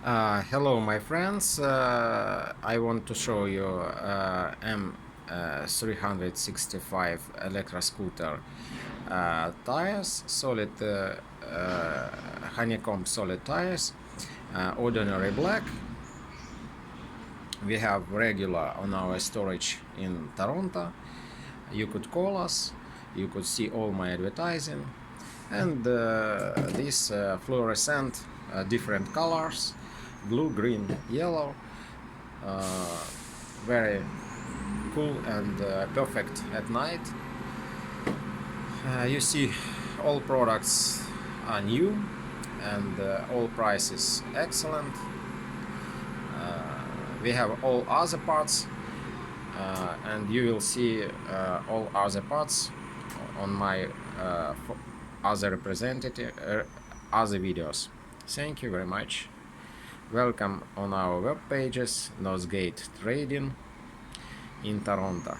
Hello my friends, I want to show you M365 electro scooter tires, solid honeycomb solid tires, ordinary black. We have regular on our storage in Toronto. You could call us, you could see all my advertising, and these fluorescent different colors, blue, green, yellow, very cool and perfect at night. You see all products are new and all prices excellent. We have all other parts and you will see all other parts on my other representative other videos. Thank you very much. Welcome on our web pages, Northgate Trading in Toronto.